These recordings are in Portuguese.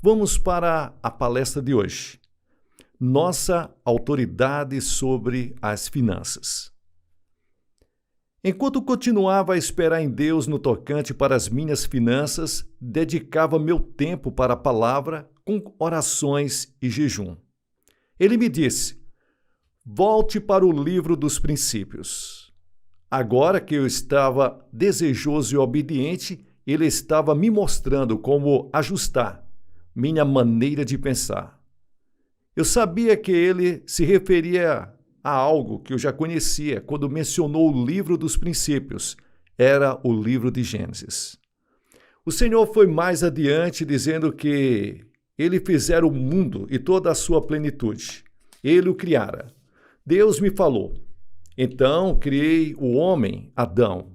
Vamos para a palestra de hoje. Nossa autoridade sobre as finanças. Enquanto continuava a esperar em Deus no tocante para as minhas finanças, dedicava meu tempo para a palavra com orações e jejum. Ele me disse: volte para o livro dos princípios. Agora que eu estava desejoso e obediente, ele estava me mostrando como ajustar minha maneira de pensar. Eu sabia que ele se referia a algo que eu já conhecia quando mencionou o livro dos princípios. Era o livro de Gênesis. O Senhor foi mais adiante dizendo que ele fizera o mundo e toda a sua plenitude. Ele o criara. Deus me falou. Então criei o homem, Adão.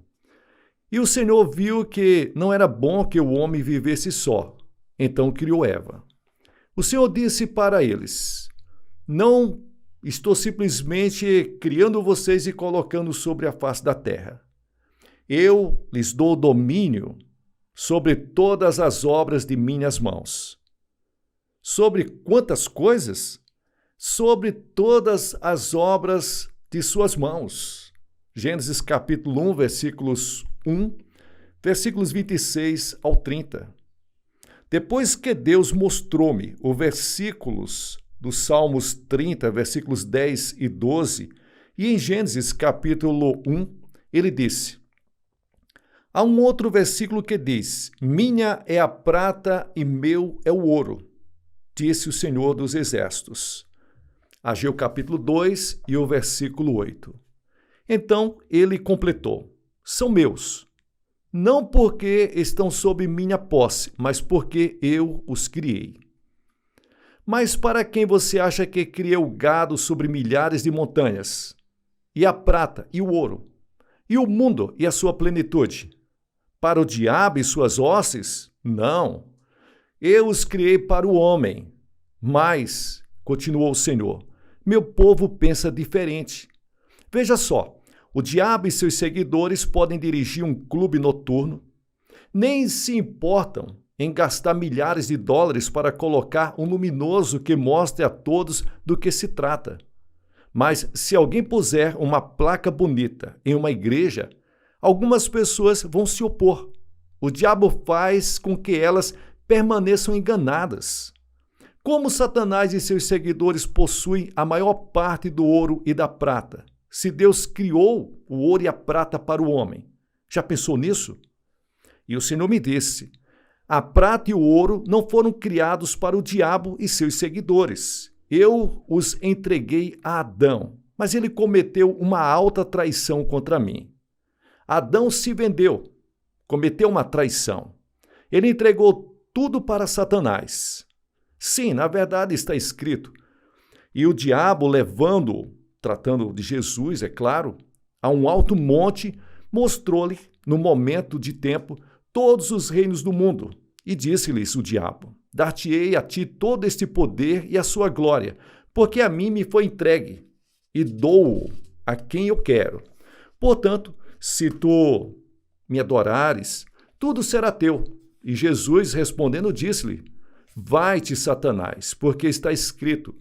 E o Senhor viu que não era bom que o homem vivesse só. Então criou Eva. O Senhor disse para eles: não estou simplesmente criando vocês e colocando sobre a face da terra. Eu lhes dou domínio sobre todas as obras de minhas mãos. Sobre quantas coisas? Sobre todas as obras de suas mãos. Gênesis capítulo 1, versículos 26 ao 30. Depois que Deus mostrou-me os versículos dos Salmos 30, versículos 10 e 12, e em Gênesis capítulo 1, ele disse: há um outro versículo que diz: minha é a prata e meu é o ouro, disse o Senhor dos Exércitos. Ageu capítulo 2 e o versículo 8. Então ele completou: são meus. Não porque estão sob minha posse, mas porque eu os criei. Mas para quem você acha que cria o gado sobre milhares de montanhas? E a prata e o ouro? E o mundo e a sua plenitude? Para o diabo e suas hostes? Não. Eu os criei para o homem. Mas, continuou o Senhor, meu povo pensa diferente. Veja só. O diabo e seus seguidores podem dirigir um clube noturno, nem se importam em gastar milhares de dólares para colocar um luminoso que mostre a todos do que se trata. Mas se alguém puser uma placa bonita em uma igreja, algumas pessoas vão se opor. O diabo faz com que elas permaneçam enganadas. Como Satanás e seus seguidores possuem a maior parte do ouro e da prata? Se Deus criou o ouro e a prata para o homem. Já pensou nisso? E o Senhor me disse: a prata e o ouro não foram criados para o diabo e seus seguidores. Eu os entreguei a Adão, mas ele cometeu uma alta traição contra mim. Adão se vendeu, cometeu uma traição. Ele entregou tudo para Satanás. Sim, na verdade está escrito. E o diabo, levando-o, tratando de Jesus, é claro, a um alto monte, mostrou-lhe, no momento de tempo, todos os reinos do mundo. E disse-lhes o diabo: dar-te-ei a ti todo este poder e a sua glória, porque a mim me foi entregue, e dou-o a quem eu quero. Portanto, se tu me adorares, tudo será teu. E Jesus, respondendo, disse-lhe: vai-te, Satanás, porque está escrito: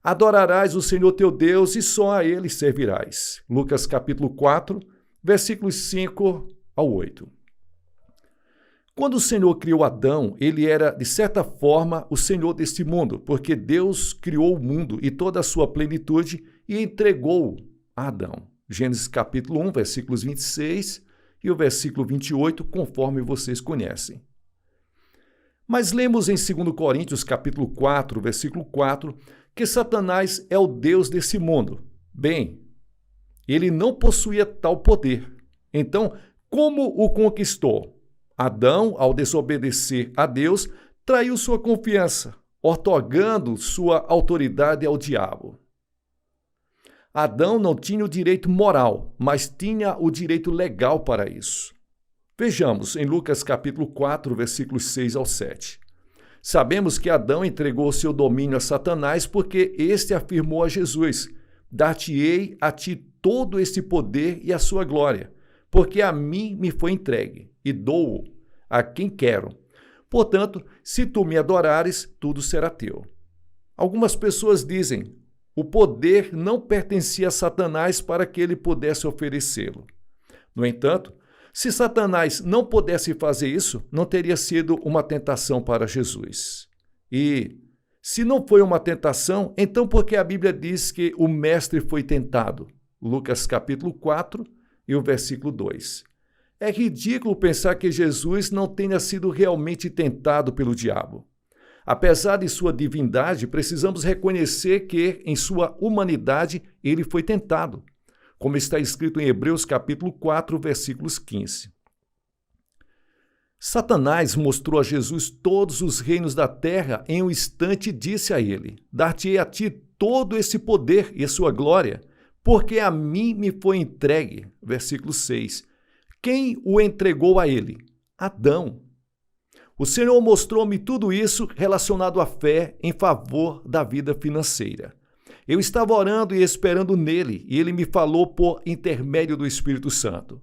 adorarás o Senhor teu Deus e só a ele servirás. Lucas capítulo 4, versículos 5 ao 8. Quando o Senhor criou Adão, ele era, de certa forma, o Senhor deste mundo, porque Deus criou o mundo e toda a sua plenitude e entregou a Adão. Gênesis capítulo 1, versículos 26 e o versículo 28, conforme vocês conhecem. Mas lemos em 2 Coríntios capítulo 4, versículo 4, que Satanás é o Deus desse mundo. Bem, ele não possuía tal poder. Então, como o conquistou? Adão, ao desobedecer a Deus, traiu sua confiança, outorgando sua autoridade ao diabo. Adão não tinha o direito moral, mas tinha o direito legal para isso. Vejamos em Lucas capítulo 4, versículos 6 ao 7. Sabemos que Adão entregou seu domínio a Satanás porque este afirmou a Jesus: dar-te-ei a ti todo este poder e a sua glória, porque a mim me foi entregue, e dou-o a quem quero. Portanto, se tu me adorares, tudo será teu. Algumas pessoas dizem, o poder não pertencia a Satanás para que ele pudesse oferecê-lo. No entanto, se Satanás não pudesse fazer isso, não teria sido uma tentação para Jesus. E se não foi uma tentação, então por que a Bíblia diz que o mestre foi tentado? Lucas capítulo 4 e o versículo 2. É ridículo pensar que Jesus não tenha sido realmente tentado pelo diabo. Apesar de sua divindade, precisamos reconhecer que, em sua humanidade, ele foi tentado, como está escrito em Hebreus capítulo 4, versículos 15. Satanás mostrou a Jesus todos os reinos da terra em um instante e disse a ele, dar-te-ei a ti todo esse poder e sua glória, porque a mim me foi entregue. Versículo 6. Quem o entregou a ele? Adão. O Senhor mostrou-me tudo isso relacionado à fé em favor da vida financeira. Eu estava orando e esperando nele, e ele me falou por intermédio do Espírito Santo.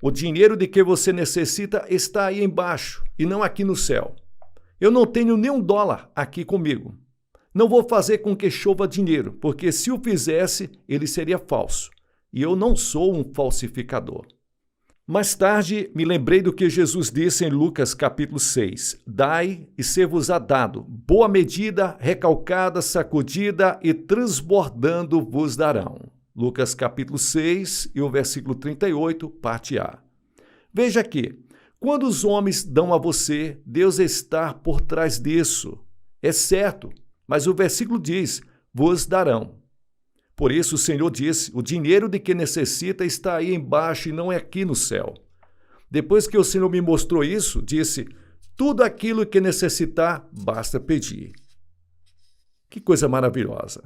O dinheiro de que você necessita está aí embaixo e não aqui no céu. Eu não tenho nem $1 aqui comigo. Não vou fazer com que chova dinheiro, porque se o fizesse, ele seria falso. E eu não sou um falsificador. Mais tarde, me lembrei do que Jesus disse em Lucas capítulo 6. Dai e ser-vos-á dado. Boa medida, recalcada, sacudida e transbordando vos darão. Lucas capítulo 6 e o versículo 38, parte A. Veja aqui, quando os homens dão a você, Deus está por trás disso. É certo, mas o versículo diz, vos darão. Por isso o Senhor disse, o dinheiro de que necessita está aí embaixo e não é aqui no céu. Depois que o Senhor me mostrou isso, disse, tudo aquilo que necessitar, basta pedir. Que coisa maravilhosa.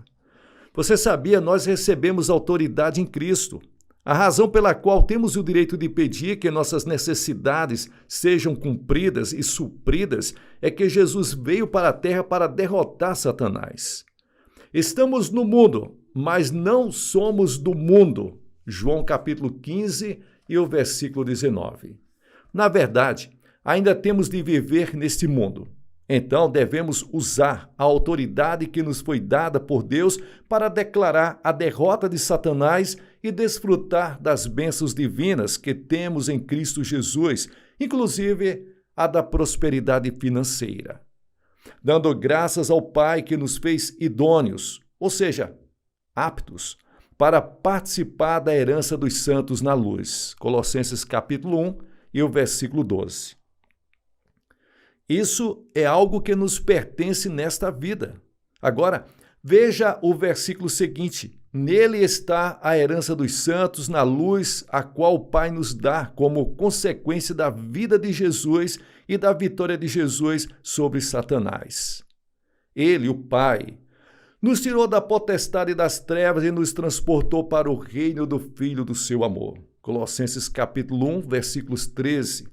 Você sabia, nós recebemos autoridade em Cristo. A razão pela qual temos o direito de pedir que nossas necessidades sejam cumpridas e supridas é que Jesus veio para a terra para derrotar Satanás. Estamos no mundo, mas não somos do mundo. João capítulo 15 e o versículo 19. Na verdade, ainda temos de viver neste mundo. Então, devemos usar a autoridade que nos foi dada por Deus para declarar a derrota de Satanás e desfrutar das bênçãos divinas que temos em Cristo Jesus, inclusive a da prosperidade financeira. Dando graças ao Pai que nos fez idôneos, ou seja, aptos, para participar da herança dos santos na luz. Colossenses capítulo 1 e o versículo 12. Isso é algo que nos pertence nesta vida. Agora, veja o versículo seguinte. Nele está a herança dos santos na luz, a qual o Pai nos dá como consequência da vida de Jesus e da vitória de Jesus sobre Satanás. Ele, o Pai, nos tirou da potestade das trevas e nos transportou para o reino do Filho do seu amor. Colossenses capítulo 1, versículos 13.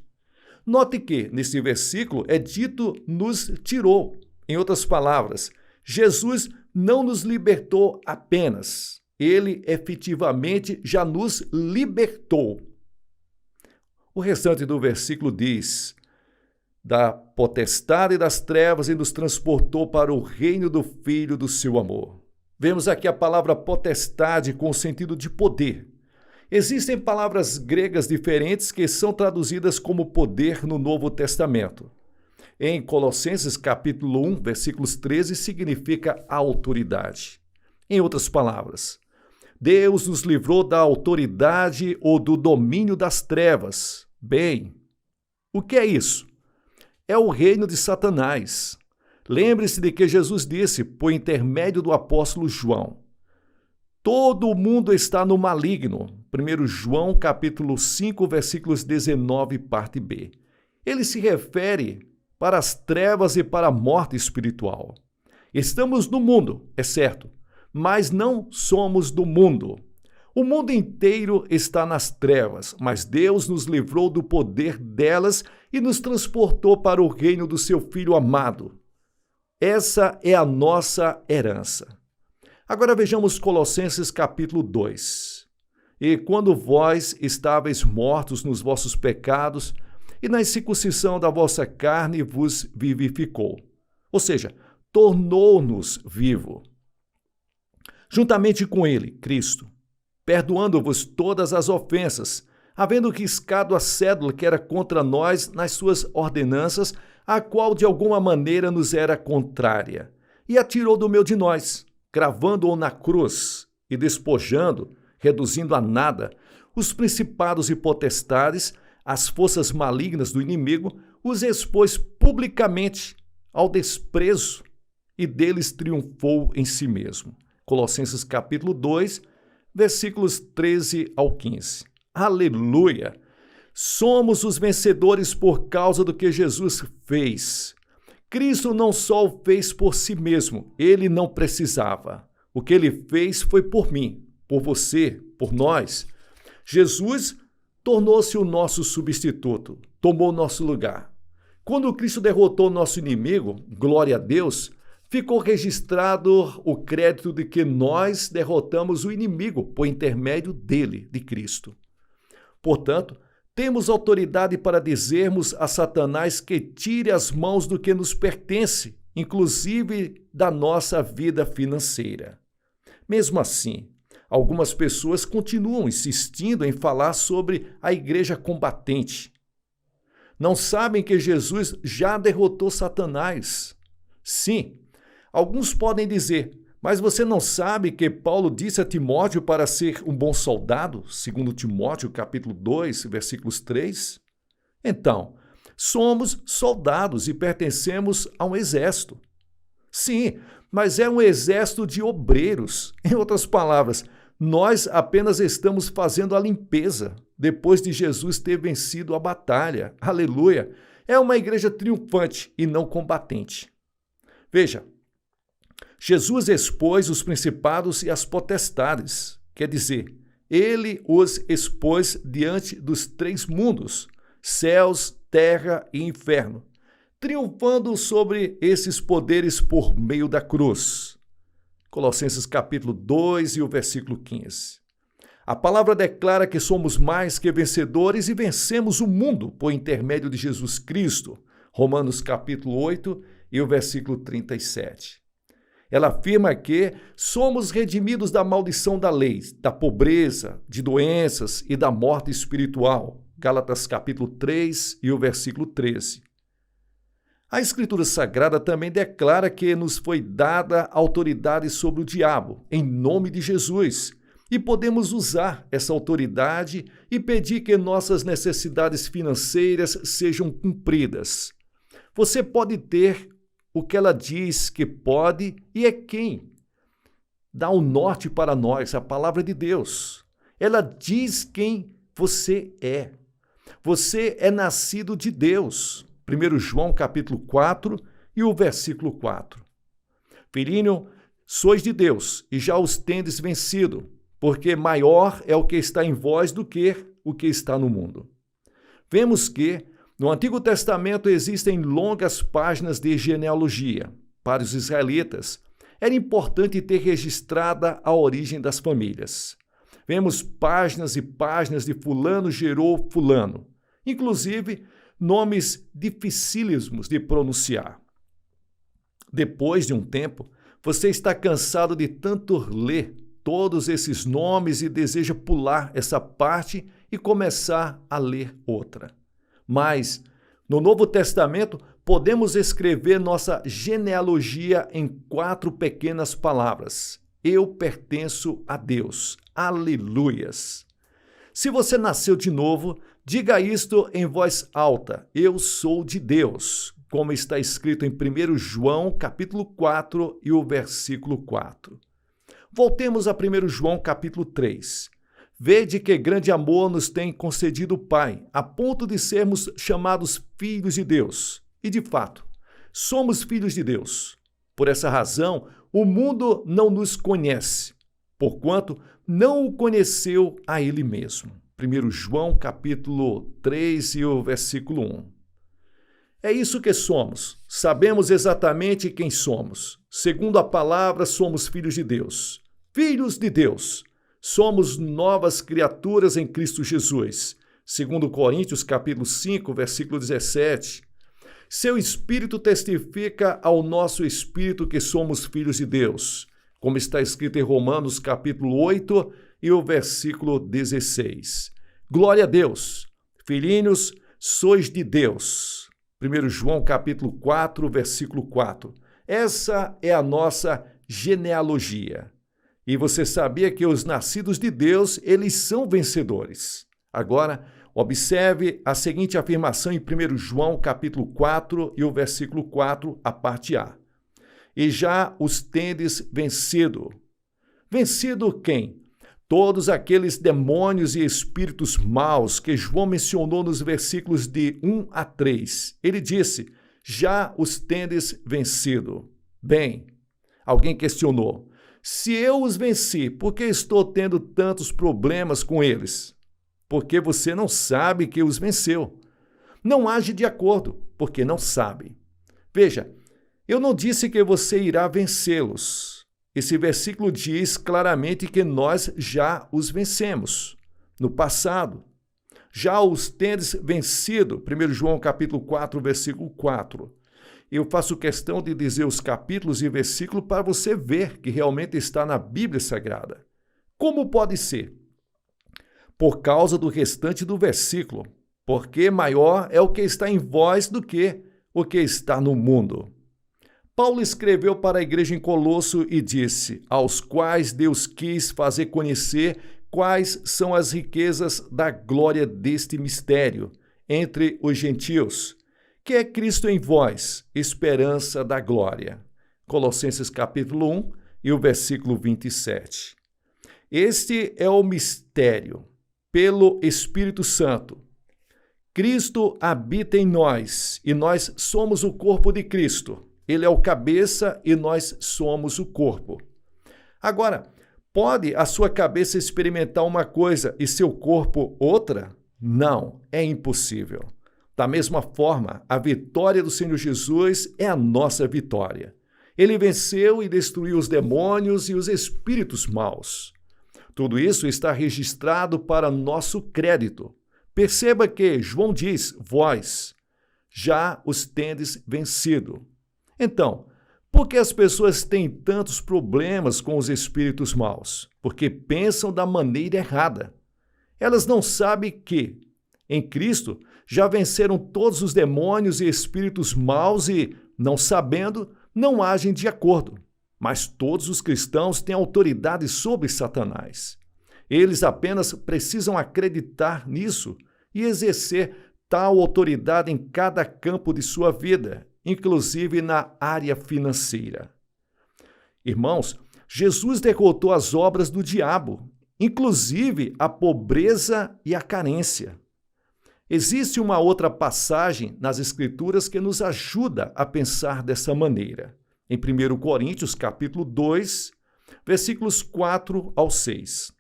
Note que, nesse versículo, é dito nos tirou. Em outras palavras, Jesus não nos libertou apenas. Ele efetivamente já nos libertou. O restante do versículo diz, da potestade das trevas e nos transportou para o reino do Filho do seu amor. Vemos aqui a palavra potestade com o sentido de poder. Existem palavras gregas diferentes que são traduzidas como poder no Novo Testamento. Em Colossenses capítulo 1, versículos 13, significa autoridade. Em outras palavras, Deus nos livrou da autoridade ou do domínio das trevas. Bem, o que é isso? É o reino de Satanás. Lembre-se de que Jesus disse, por intermédio do apóstolo João, todo mundo está no maligno. 1 João, capítulo 5, versículos 19, parte B. Ele se refere para as trevas e para a morte espiritual. Estamos no mundo, é certo, mas não somos do mundo. O mundo inteiro está nas trevas, mas Deus nos livrou do poder delas e nos transportou para o reino do seu Filho amado. Essa é a nossa herança. Agora vejamos Colossenses capítulo 2. E quando vós estáveis mortos nos vossos pecados e na circuncisão da vossa carne vos vivificou. Ou seja, tornou-nos vivo. Juntamente com ele, Cristo, perdoando-vos todas as ofensas, havendo riscado a cédula que era contra nós nas suas ordenanças, a qual de alguma maneira nos era contrária, e a tirou do meio de nós, cravando-o na cruz e despojando, reduzindo a nada, os principados e potestades, as forças malignas do inimigo, os expôs publicamente ao desprezo e deles triunfou em si mesmo. Colossenses capítulo 2, versículos 13 ao 15. Aleluia! Somos os vencedores por causa do que Jesus fez. Cristo não só o fez por si mesmo, ele não precisava. O que ele fez foi por mim, por você, por nós. Jesus tornou-se o nosso substituto, tomou nosso lugar. Quando Cristo derrotou nosso inimigo, glória a Deus, ficou registrado o crédito de que nós derrotamos o inimigo por intermédio dele, de Cristo. Portanto, temos autoridade para dizermos a Satanás que tire as mãos do que nos pertence, inclusive da nossa vida financeira. Mesmo assim, algumas pessoas continuam insistindo em falar sobre a igreja combatente. Não sabem que Jesus já derrotou Satanás. Sim, alguns podem dizer, mas você não sabe que Paulo disse a Timóteo para ser um bom soldado, segundo Timóteo capítulo 2, versículos 3? Então, somos soldados e pertencemos a um exército. Sim, mas é um exército de obreiros. Em outras palavras, nós apenas estamos fazendo a limpeza depois de Jesus ter vencido a batalha. Aleluia! É uma igreja triunfante e não combatente. Veja, Jesus expôs os principados e as potestades, quer dizer, ele os expôs diante dos 3 mundos, céus, terra e inferno, triunfando sobre esses poderes por meio da cruz. Colossenses capítulo 2 e o versículo 15. A palavra declara que somos mais que vencedores e vencemos o mundo por intermédio de Jesus Cristo. Romanos capítulo 8 e o versículo 37. Ela afirma que somos redimidos da maldição da lei, da pobreza, de doenças e da morte espiritual. Gálatas capítulo 3 e o versículo 13. A Escritura Sagrada também declara que nos foi dada autoridade sobre o diabo, em nome de Jesus, e podemos usar essa autoridade e pedir que nossas necessidades financeiras sejam cumpridas. Você pode ter o que ela diz que pode e é quem dá o norte para nós, a palavra de Deus. Ela diz quem você é. Você é nascido de Deus. 1 João capítulo 4 e o versículo 4. Filhinho, sois de Deus e já os tendes vencido, porque maior é o que está em vós do que o que está no mundo. Vemos que no Antigo Testamento existem longas páginas de genealogia. Para os israelitas, era importante ter registrada a origem das famílias. Vemos páginas e páginas de fulano gerou fulano, inclusive nomes dificílimos de pronunciar. Depois de um tempo, você está cansado de tanto ler todos esses nomes e deseja pular essa parte e começar a ler outra. Mas, no Novo Testamento, podemos escrever nossa genealogia em 4 pequenas palavras. Eu pertenço a Deus. Aleluias! Se você nasceu de novo, diga isto em voz alta. Eu sou de Deus, como está escrito em 1 João, capítulo 4 e o versículo 4. Voltemos a 1 João, capítulo 3. Vede que grande amor nos tem concedido o Pai, a ponto de sermos chamados filhos de Deus. E, de fato, somos filhos de Deus. Por essa razão, o mundo não nos conhece, porquanto não o conheceu a ele mesmo. 1 João, capítulo 3 e o versículo 1. É isso que somos. Sabemos exatamente quem somos. Segundo a palavra, somos filhos de Deus. Filhos de Deus. Somos novas criaturas em Cristo Jesus. 2 Coríntios capítulo 5, versículo 17. Seu Espírito testifica ao nosso espírito que somos filhos de Deus, como está escrito em Romanos capítulo 8 e o versículo 16. Glória a Deus, filhinhos, sois de Deus. 1 João capítulo 4, versículo 4. Essa é a nossa genealogia. E você sabia que os nascidos de Deus, eles são vencedores. Agora, observe a seguinte afirmação em 1 João capítulo 4 e o versículo 4, a parte A. E já os tendes vencido. Vencido quem? Todos aqueles demônios e espíritos maus que João mencionou nos versículos de 1 a 3. Ele disse, já os tendes vencido. Bem, alguém questionou, se eu os venci, por que estou tendo tantos problemas com eles? Porque você não sabe que os venceu. Não age de acordo, porque não sabe. Veja, eu não disse que você irá vencê-los. Esse versículo diz claramente que nós já os vencemos no passado. Já os tendes vencido, 1 João capítulo 4, versículo 4. Eu faço questão de dizer os capítulos e versículos para você ver que realmente está na Bíblia Sagrada. Como pode ser? Por causa do restante do versículo, porque maior é o que está em vós do que o que está no mundo. Paulo escreveu para a igreja em Colosso e disse, aos quais Deus quis fazer conhecer quais são as riquezas da glória deste mistério entre os gentios, que é Cristo em vós, esperança da glória. Colossenses capítulo 1 e o versículo 27. Este é o mistério, pelo Espírito Santo. Cristo habita em nós e nós somos o corpo de Cristo. Ele é o cabeça e nós somos o corpo. Agora, pode a sua cabeça experimentar uma coisa e seu corpo outra? Não, é impossível. Da mesma forma, a vitória do Senhor Jesus é a nossa vitória. Ele venceu e destruiu os demônios e os espíritos maus. Tudo isso está registrado para nosso crédito. Perceba que João diz, vós já os tendes vencido. Então, por que as pessoas têm tantos problemas com os espíritos maus? Porque pensam da maneira errada. Elas não sabem que, em Cristo, já venceram todos os demônios e espíritos maus e, não sabendo, não agem de acordo. Mas todos os cristãos têm autoridade sobre Satanás. Eles apenas precisam acreditar nisso e exercer tal autoridade em cada campo de sua vida, inclusive na área financeira. Irmãos, Jesus derrotou as obras do diabo, inclusive a pobreza e a carência. Existe uma outra passagem nas Escrituras que nos ajuda a pensar dessa maneira. Em 1 Coríntios, capítulo 2, versículos 4 ao 6.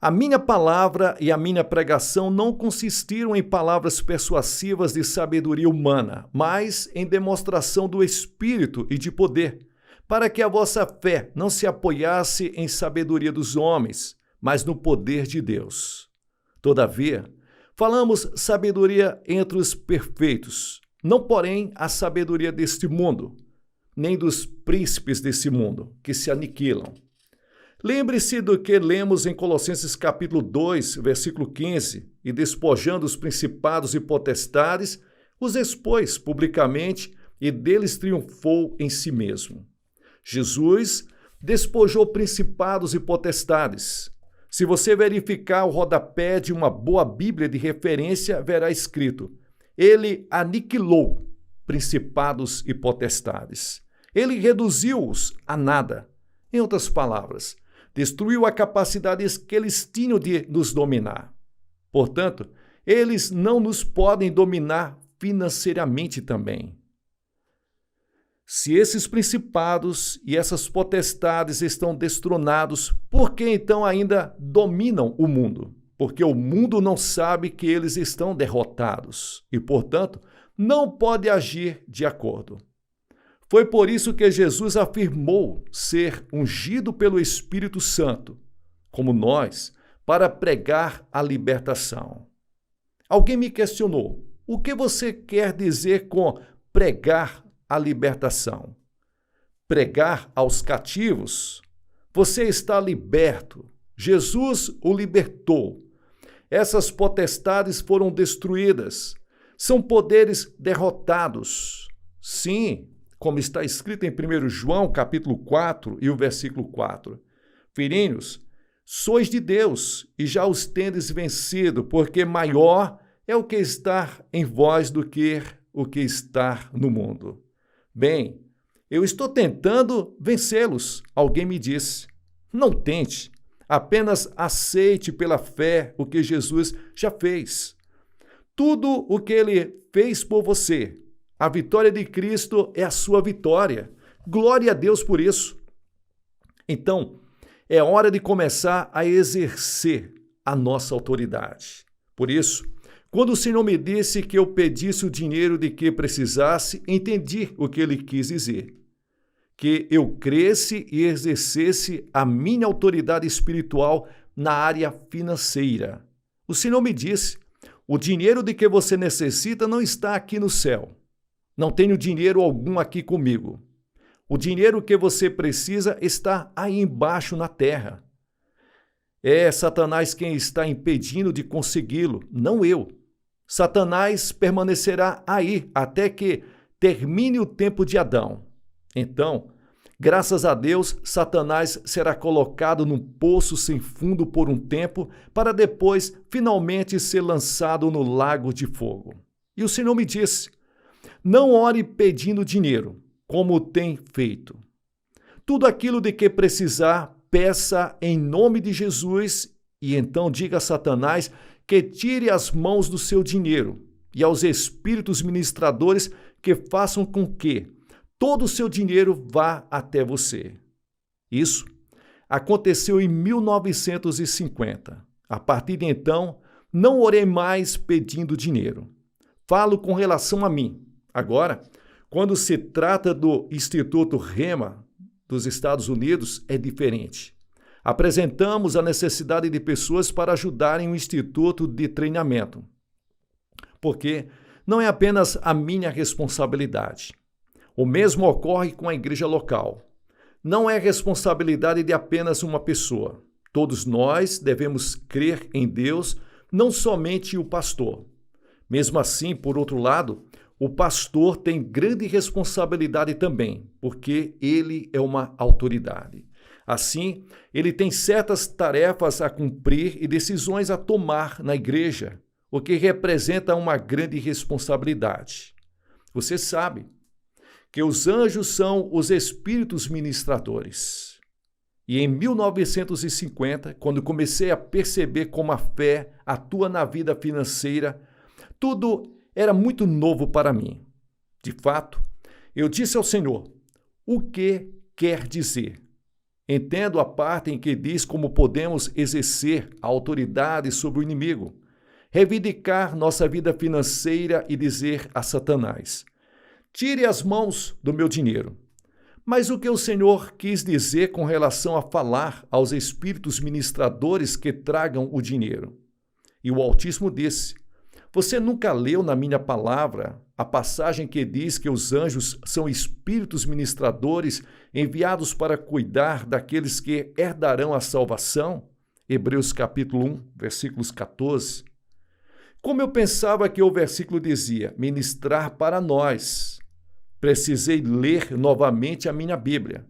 A minha palavra e a minha pregação não consistiram em palavras persuasivas de sabedoria humana, mas em demonstração do Espírito e de poder, para que a vossa fé não se apoiasse em sabedoria dos homens, mas no poder de Deus. Todavia, falamos sabedoria entre os perfeitos, não porém a sabedoria deste mundo, nem dos príncipes desse mundo, que se aniquilam. Lembre-se do que lemos em Colossenses capítulo 2, versículo 15, e despojando os principados e potestades, os expôs publicamente e deles triunfou em si mesmo. Jesus despojou principados e potestades. Se você verificar o rodapé de uma boa Bíblia de referência, verá escrito, ele aniquilou principados e potestades. Ele reduziu-os a nada. Em outras palavras, destruiu a capacidade que eles tinham de nos dominar. Portanto, eles não nos podem dominar financeiramente também. Se esses principados e essas potestades estão destronados, por que então ainda dominam o mundo? Porque o mundo não sabe que eles estão derrotados e, portanto, não pode agir de acordo. Foi por isso que Jesus afirmou ser ungido pelo Espírito Santo. Como nós, para pregar a libertação. Alguém me questionou: o que você quer dizer com pregar a libertação? Pregar aos cativos? Você está liberto. Jesus o libertou. Essas potestades foram destruídas. São poderes derrotados. Sim, como está escrito em 1 João, capítulo 4 e o versículo 4. Filhinhos, sois de Deus e já os tendes vencido, porque maior é o que está em vós do que o que está no mundo. Bem, eu estou tentando vencê-los, alguém me disse. Não tente, apenas aceite pela fé o que Jesus já fez. Tudo o que ele fez por você, a vitória de Cristo é a sua vitória. Glória a Deus por isso. Então, é hora de começar a exercer a nossa autoridade. Por isso, quando o Senhor me disse que eu pedisse o dinheiro de que precisasse, entendi o que ele quis dizer. Que eu cresce e exercesse a minha autoridade espiritual na área financeira. O Senhor me disse: o dinheiro de que você necessita não está aqui no céu. Não tenho dinheiro algum aqui comigo. O dinheiro que você precisa está aí embaixo na terra. É Satanás quem está impedindo de consegui-lo, não eu. Satanás permanecerá aí até que termine o tempo de Adão. Então, graças a Deus, Satanás será colocado num poço sem fundo por um tempo, para depois finalmente ser lançado no lago de fogo. E o Senhor me disse: não ore pedindo dinheiro, como tem feito. Tudo aquilo de que precisar, peça em nome de Jesus, e então diga a Satanás que tire as mãos do seu dinheiro e aos espíritos ministradores que façam com que todo o seu dinheiro vá até você. Isso aconteceu em 1950. A partir de então, não orei mais pedindo dinheiro. Falo com relação a mim. Agora, quando se trata do Instituto Rema dos Estados Unidos, é diferente. Apresentamos a necessidade de pessoas para ajudarem o Instituto de treinamento. Porque não é apenas a minha responsabilidade. O mesmo ocorre com a igreja local. Não é responsabilidade de apenas uma pessoa. Todos nós devemos crer em Deus, não somente o pastor. Mesmo assim, por outro lado, o pastor tem grande responsabilidade também, porque ele é uma autoridade. Assim, ele tem certas tarefas a cumprir e decisões a tomar na igreja, o que representa uma grande responsabilidade. Você sabe que os anjos são os espíritos ministradores. E em 1950, quando comecei a perceber como a fé atua na vida financeira, tudo era muito novo para mim. De fato, eu disse ao Senhor: o que quer dizer? Entendo a parte em que diz como podemos exercer a autoridade sobre o inimigo, reivindicar nossa vida financeira e dizer a Satanás: tire as mãos do meu dinheiro. Mas o que o Senhor quis dizer com relação a falar aos espíritos ministradores que tragam o dinheiro? E o Altíssimo disse: você nunca leu na minha palavra a passagem que diz que os anjos são espíritos ministradores enviados para cuidar daqueles que herdarão a salvação? Hebreus capítulo 1, versículos 14. Como eu pensava que o versículo dizia ministrar para nós, precisei ler novamente a minha Bíblia.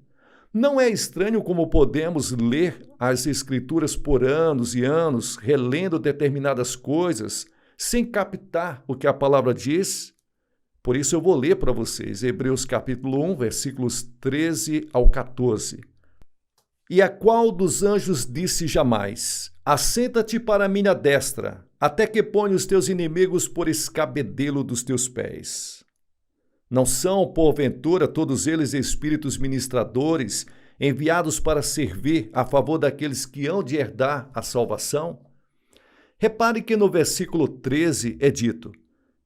Não é estranho como podemos ler as Escrituras por anos e anos, relendo determinadas coisas, sem captar o que a palavra diz? Por isso eu vou ler para vocês Hebreus capítulo 1, versículos 13 ao 14. E a qual dos anjos disse jamais: assenta-te para a minha destra, até que ponha os teus inimigos por escabedelo dos teus pés. Não são, porventura, todos eles espíritos ministradores, enviados para servir a favor daqueles que hão de herdar a salvação? Repare que no versículo 13 é dito: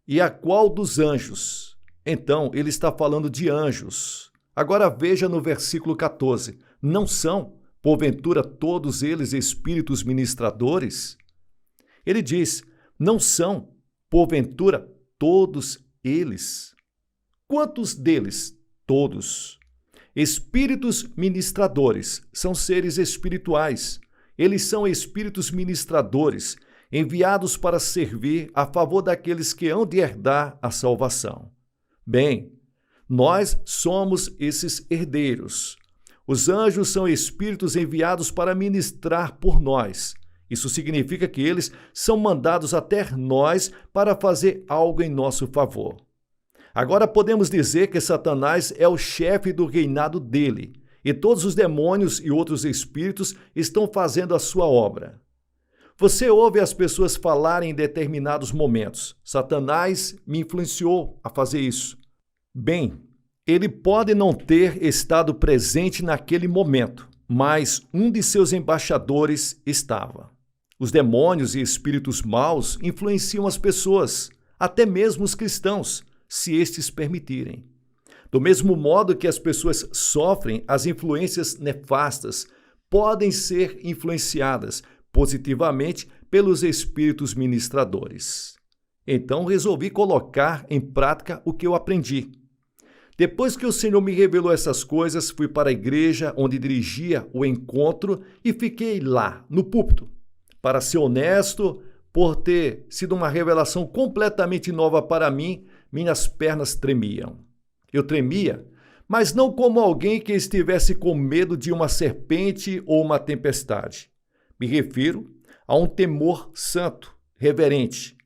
e a qual dos anjos? Então, ele está falando de anjos. Agora veja no versículo 14: não são, porventura todos eles espíritos ministradores? Ele diz, não são, porventura, todos eles. Quantos deles? Todos. Espíritos ministradores são seres espirituais. Eles são espíritos ministradores, enviados para servir a favor daqueles que hão de herdar a salvação. Bem, nós somos esses herdeiros. Os anjos são espíritos enviados para ministrar por nós. Isso significa que eles são mandados até nós para fazer algo em nosso favor. Agora podemos dizer que Satanás é o chefe do reinado dele, e todos os demônios e outros espíritos estão fazendo a sua obra. Você ouve as pessoas falarem em determinados momentos. Satanás me influenciou a fazer isso. Bem, ele pode não ter estado presente naquele momento, mas um de seus embaixadores estava. Os demônios e espíritos maus influenciam as pessoas, até mesmo os cristãos, se estes permitirem. Do mesmo modo que as pessoas sofrem, as influências nefastas podem ser influenciadas positivamente pelos espíritos ministradores. Então resolvi colocar em prática o que eu aprendi. Depois que o Senhor me revelou essas coisas, fui para a igreja onde dirigia o encontro e fiquei lá, no púlpito. Para ser honesto, por ter sido uma revelação completamente nova para mim, minhas pernas tremiam. Eu tremia, mas não como alguém que estivesse com medo de uma serpente ou uma tempestade. Me refiro a um temor santo, reverente.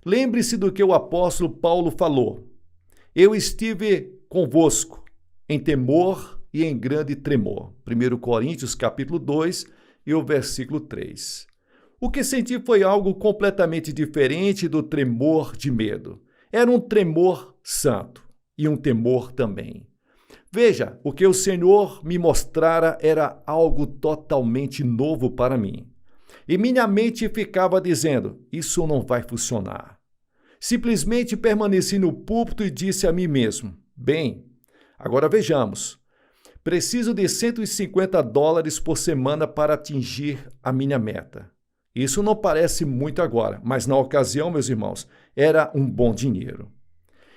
Lembre-se do que o apóstolo Paulo falou. Eu estive convosco em temor e em grande tremor. 1 Coríntios capítulo 2 e o versículo 3. O que senti foi algo completamente diferente do tremor de medo. Era um tremor santo e um temor também. Veja, o que o Senhor me mostrara era algo totalmente novo para mim. E minha mente ficava dizendo, isso não vai funcionar. Simplesmente permaneci no púlpito e disse a mim mesmo, bem, agora vejamos, preciso de $150 por semana para atingir a minha meta. Isso não parece muito agora, mas na ocasião, meus irmãos, era um bom dinheiro.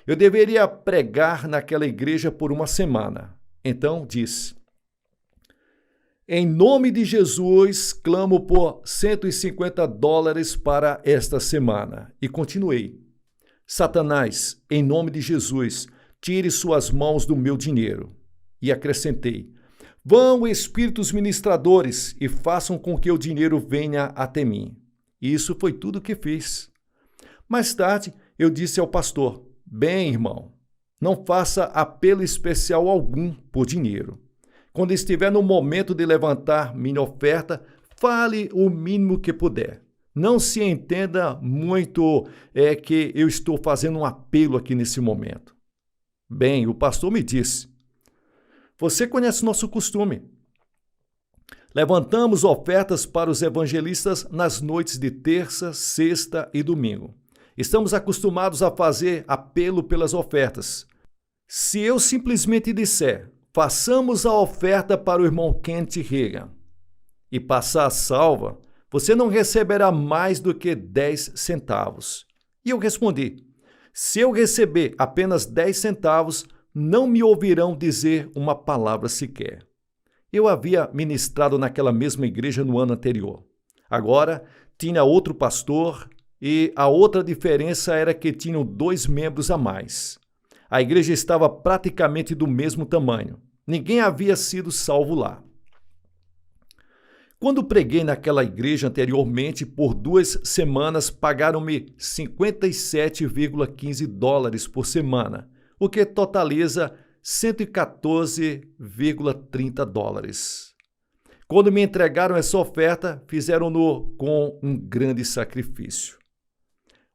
Eu deveria pregar naquela igreja por uma semana. Então disse, em nome de Jesus, clamo por $150 para esta semana. E continuei, Satanás, em nome de Jesus, tire suas mãos do meu dinheiro. E acrescentei, vão espíritos ministradores e façam com que o dinheiro venha até mim. E isso foi tudo que fiz. Mais tarde, eu disse ao pastor, bem, irmão, não faça apelo especial algum por dinheiro. Quando estiver no momento de levantar minha oferta, fale o mínimo que puder. Não se entenda muito que eu estou fazendo um apelo aqui nesse momento. Bem, o pastor me disse, você conhece nosso costume. Levantamos ofertas para os evangelistas nas noites de terça, sexta e domingo. Estamos acostumados a fazer apelo pelas ofertas. Se eu simplesmente disser, façamos a oferta para o irmão Kent Reagan e passar a salva, você não receberá mais do que 10 centavos. E eu respondi, se eu receber apenas 10 centavos, não me ouvirão dizer uma palavra sequer. Eu havia ministrado naquela mesma igreja no ano anterior. Agora, tinha outro pastor e a outra diferença era que tinham 2 membros a mais. A igreja estava praticamente do mesmo tamanho. Ninguém havia sido salvo lá. Quando preguei naquela igreja anteriormente, por 2 semanas, pagaram-me $57,15 por semana, o que totaliza $114,30. Quando me entregaram essa oferta, fizeram-no com um grande sacrifício.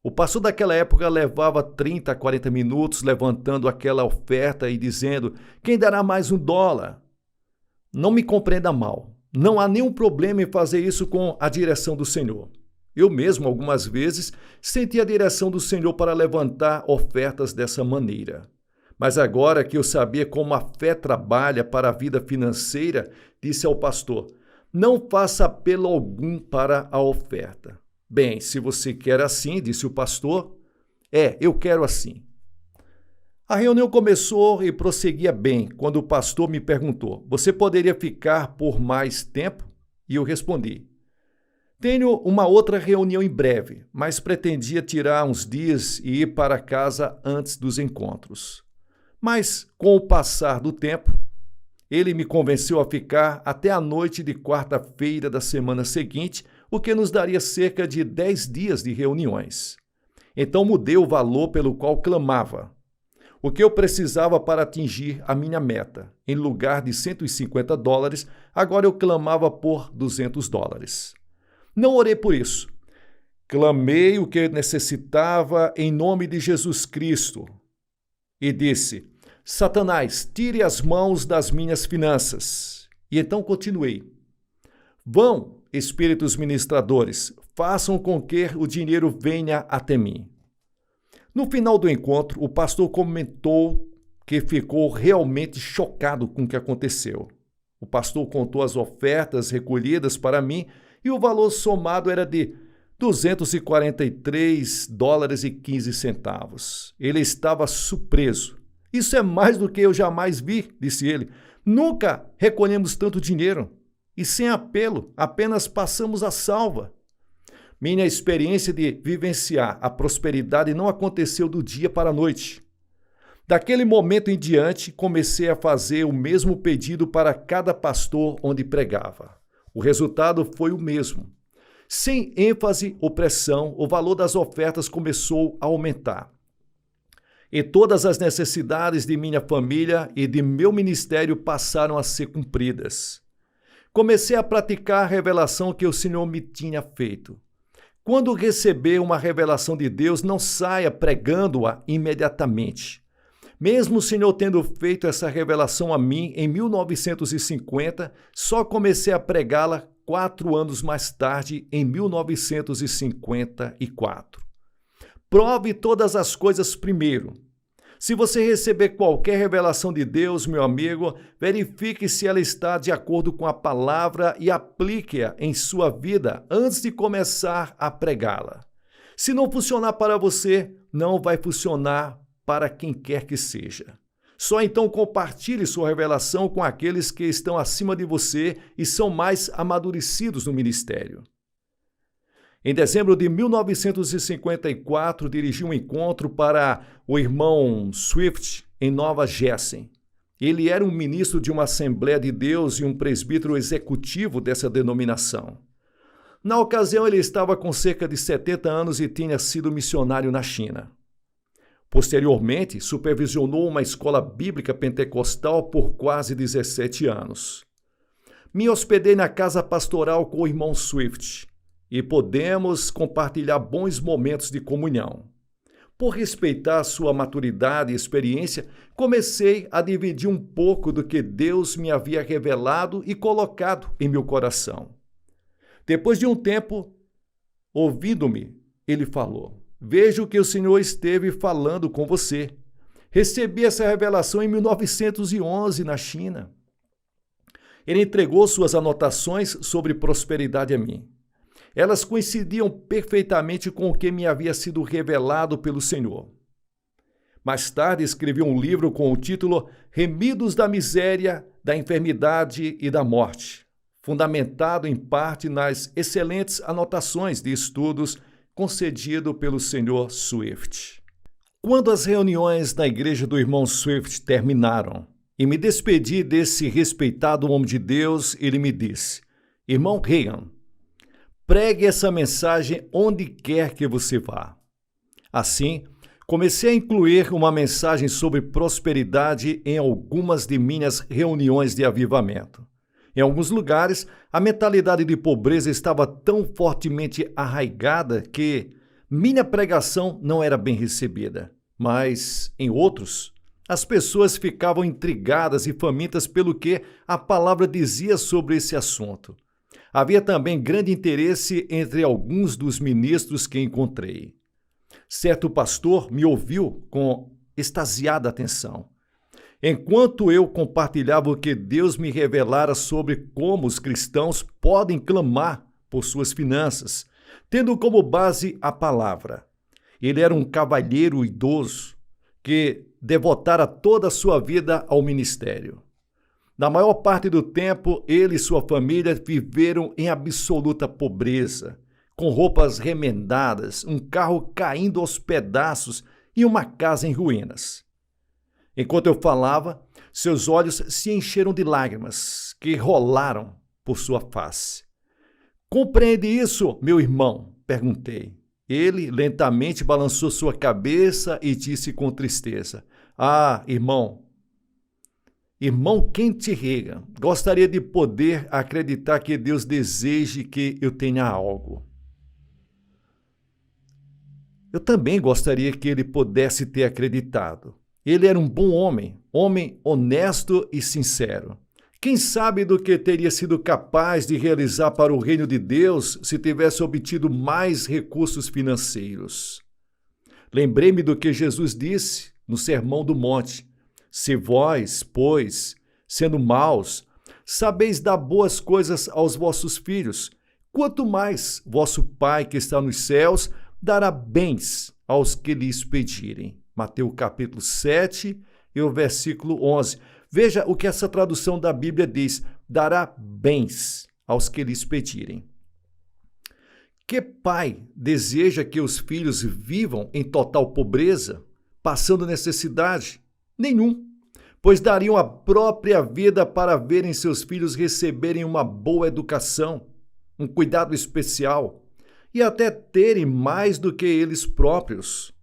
O pastor daquela época levava 30 a 40 minutos levantando aquela oferta e dizendo, quem dará mais $1? Não me compreenda mal. Não há nenhum problema em fazer isso com a direção do Senhor. Eu mesmo, algumas vezes, senti a direção do Senhor para levantar ofertas dessa maneira. Mas agora que eu sabia como a fé trabalha para a vida financeira, disse ao pastor, Não faça apelo algum para a oferta. Bem, se você quer assim, disse o pastor, eu quero assim. A reunião começou e prosseguia bem quando o pastor me perguntou: você poderia ficar por mais tempo? E eu respondi: tenho uma outra reunião em breve, mas pretendia tirar uns dias e ir para casa antes dos encontros. Mas, com o passar do tempo, ele me convenceu a ficar até a noite de quarta-feira da semana seguinte, o que nos daria cerca de 10 dias de reuniões. Então mudei o valor pelo qual clamava. O que eu precisava para atingir a minha meta. Em lugar de $150, agora eu clamava por $200. Não orei por isso. Clamei o que necessitava em nome de Jesus Cristo. E disse: Satanás, tire as mãos das minhas finanças. E então continuei. Vão, espíritos ministradores, façam com que o dinheiro venha até mim. No final do encontro, o pastor comentou que ficou realmente chocado com o que aconteceu. O pastor contou as ofertas recolhidas para mim e o valor somado era de $243,15. Ele estava surpreso. Isso é mais do que eu jamais vi, disse ele. Nunca recolhemos tanto dinheiro. E sem apelo, apenas passamos a salva. Minha experiência de vivenciar a prosperidade não aconteceu do dia para a noite. Daquele momento em diante, comecei a fazer o mesmo pedido para cada pastor onde pregava. O resultado foi o mesmo. Sem ênfase ou pressão, o valor das ofertas começou a aumentar. E todas as necessidades de minha família e de meu ministério passaram a ser cumpridas. Comecei a praticar a revelação que o Senhor me tinha feito. Quando receber uma revelação de Deus, não saia pregando-a imediatamente. Mesmo o Senhor tendo feito essa revelação a mim em 1950, só comecei a pregá-la 4 anos mais tarde, em 1954. Prove todas as coisas primeiro. Se você receber qualquer revelação de Deus, meu amigo, verifique se ela está de acordo com a palavra e aplique-a em sua vida antes de começar a pregá-la. Se não funcionar para você, não vai funcionar para quem quer que seja. Só então compartilhe sua revelação com aqueles que estão acima de você e são mais amadurecidos no ministério. Em dezembro de 1954, dirigi um encontro para o irmão Swift em Nova Jersey. Ele era um ministro de uma Assembleia de Deus e um presbítero executivo dessa denominação. Na ocasião, ele estava com cerca de 70 anos e tinha sido missionário na China. Posteriormente, supervisionou uma escola bíblica pentecostal por quase 17 anos. Me hospedei na casa pastoral com o irmão Swift e podemos compartilhar bons momentos de comunhão. Por respeitar sua maturidade e experiência, comecei a dividir um pouco do que Deus me havia revelado e colocado em meu coração. Depois de um tempo, ouvindo-me, ele falou: Vejo que o Senhor esteve falando com você. Recebi essa revelação em 1911 na China. Ele entregou suas anotações sobre prosperidade a mim. Elas coincidiam perfeitamente com o que me havia sido revelado pelo Senhor. Mais tarde, escrevi um livro com o título Remidos da Miséria, da Enfermidade e da Morte, fundamentado em parte nas excelentes anotações de estudos concedido pelo Sr. Swift. Quando as reuniões na igreja do irmão Swift terminaram e me despedi desse respeitado homem de Deus, ele me disse: Irmão Reagan, pregue essa mensagem onde quer que você vá. Assim, comecei a incluir uma mensagem sobre prosperidade em algumas de minhas reuniões de avivamento. Em alguns lugares, a mentalidade de pobreza estava tão fortemente arraigada que minha pregação não era bem recebida. Mas, em outros, as pessoas ficavam intrigadas e famintas pelo que a palavra dizia sobre esse assunto. Havia também grande interesse entre alguns dos ministros que encontrei. Certo pastor me ouviu com extasiada atenção. Enquanto eu compartilhava o que Deus me revelara sobre como os cristãos podem clamar por suas finanças, tendo como base a palavra. Ele era um cavalheiro idoso que devotara toda a sua vida ao ministério. Na maior parte do tempo, ele e sua família viveram em absoluta pobreza, com roupas remendadas, um carro caindo aos pedaços e uma casa em ruínas. Enquanto eu falava, seus olhos se encheram de lágrimas que rolaram por sua face. Compreende isso, meu irmão? Perguntei. Ele lentamente balançou sua cabeça e disse com tristeza: Ah, irmão Kent Reagan, gostaria de poder acreditar que Deus deseje que eu tenha algo. Eu também gostaria que ele pudesse ter acreditado. Ele era um bom homem honesto e sincero. Quem sabe do que teria sido capaz de realizar para o reino de Deus se tivesse obtido mais recursos financeiros? Lembrei-me do que Jesus disse no Sermão do Monte: Se vós, pois, sendo maus, sabeis dar boas coisas aos vossos filhos, quanto mais vosso Pai que está nos céus dará bens aos que lhes pedirem. Mateus capítulo 7 e o versículo 11. Veja o que essa tradução da Bíblia diz: dará bens aos que lhes pedirem. Que pai deseja que os filhos vivam em total pobreza, passando necessidade? Nenhum, pois dariam a própria vida para verem seus filhos receberem uma boa educação, um cuidado especial e até terem mais do que eles próprios.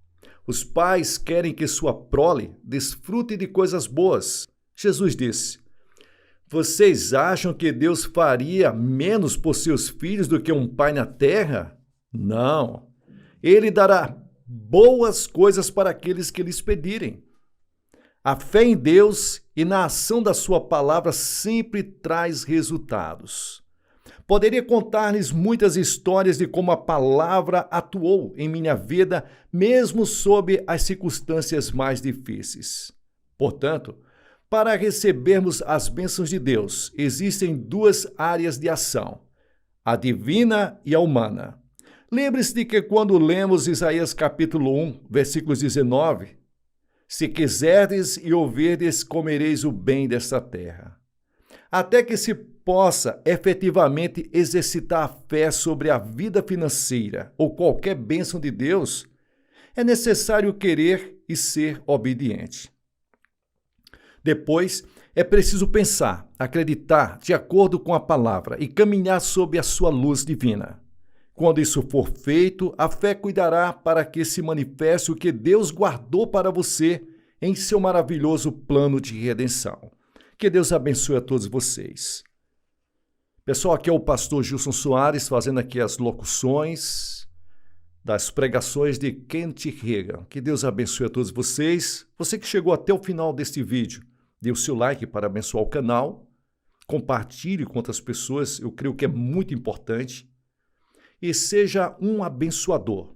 Os pais querem que sua prole desfrute de coisas boas. Jesus disse: Vocês acham que Deus faria menos por seus filhos do que um pai na terra? Não. Ele dará boas coisas para aqueles que lhes pedirem. A fé em Deus e na ação da sua palavra sempre traz resultados. Poderia contar-lhes muitas histórias de como a palavra atuou em minha vida, mesmo sob as circunstâncias mais difíceis. Portanto, para recebermos as bênçãos de Deus, existem duas áreas de ação: a divina e a humana. Lembre-se de que quando lemos Isaías capítulo 1, versículos 19, se quiserdes e ouvirdes, comereis o bem desta terra. Até que se possa efetivamente exercitar a fé sobre a vida financeira ou qualquer bênção de Deus, é necessário querer e ser obediente. Depois, é preciso pensar, acreditar de acordo com a palavra e caminhar sob a sua luz divina. Quando isso for feito, a fé cuidará para que se manifeste o que Deus guardou para você em seu maravilhoso plano de redenção. Que Deus abençoe a todos vocês. Pessoal, aqui é o pastor Gilson Soares fazendo aqui as locuções das pregações de Kent Reagan. Que Deus abençoe a todos vocês. Você que chegou até o final deste vídeo, dê o seu like para abençoar o canal, compartilhe com outras pessoas, eu creio que é muito importante, e seja um abençoador.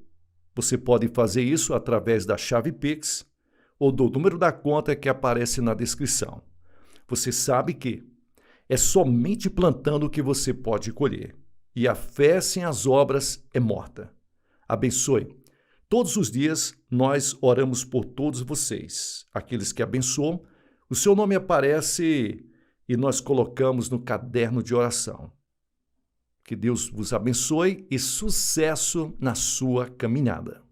Você pode fazer isso através da chave Pix ou do número da conta que aparece na descrição. Você sabe que é somente plantando que você pode colher, e a fé sem as obras é morta. Abençoe. Todos os dias nós oramos por todos vocês, aqueles que abençoam. O seu nome aparece e nós colocamos no caderno de oração. Que Deus vos abençoe e sucesso na sua caminhada.